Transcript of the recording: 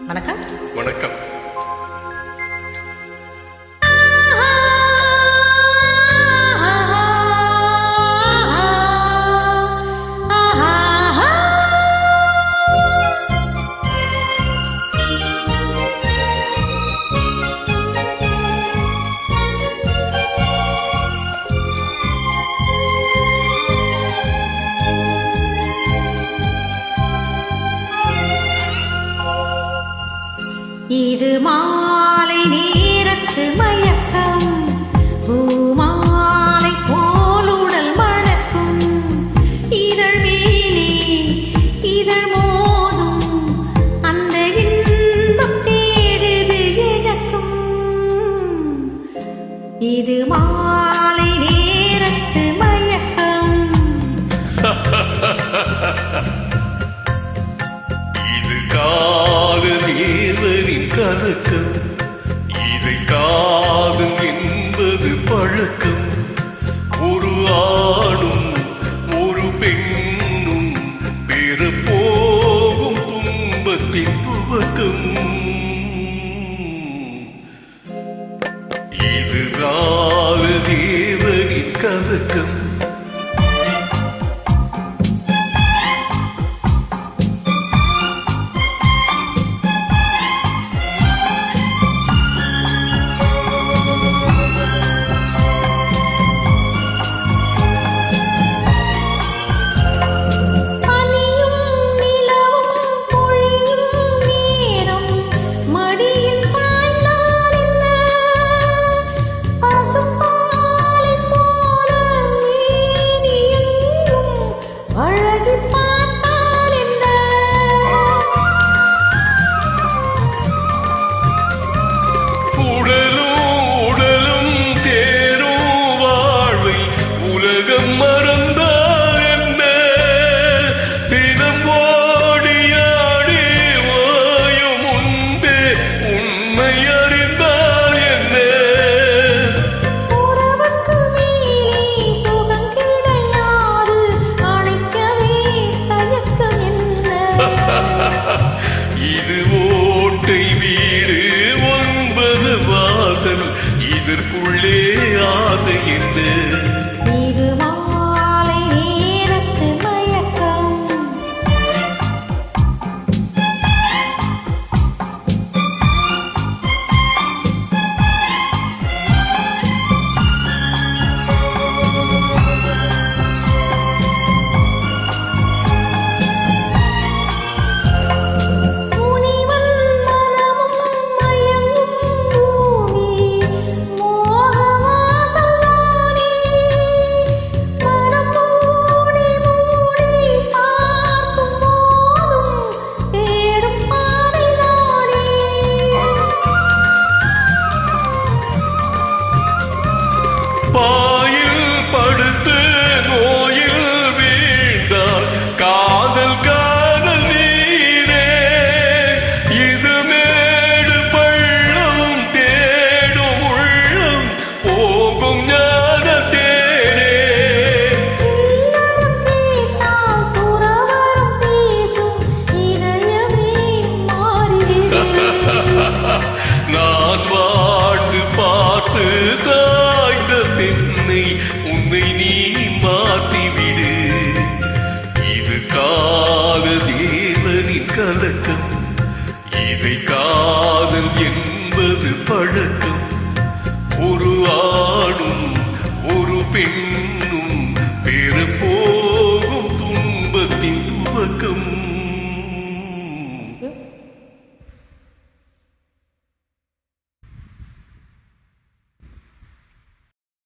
வணக்கம். வணக்கம். இது மாலை நேரத்து மயக்கம், பூமாலை போலுடல் மணக்கும், இதழ் மேலே இதழ் மோதும் அந்த இன்பம் தேடுது எனக்கும். இது மாலை நேரத்து மயக்கம். இது தேவனின் கலக்கம், இதை காதல் என்பது பழக்கம். ஒரு ஆணும் ஒரு பெண்ணும் பெற போகும் துன்பத்தின் துவக்கம். இது தேவனின் கலக்கம். மறந்தால் என்ன, தினம் ஓடியாடி வாயும் உண்டே உண்மை அறிந்தால் என்ன. உறவுக்கு மேலே சுகம் கிடையாது, அணைக்கவே தயக்கம் என்ன. இது ஓட்டை வீடு 9 வாசல், இதற்குள்ளே ஆசை என்ன.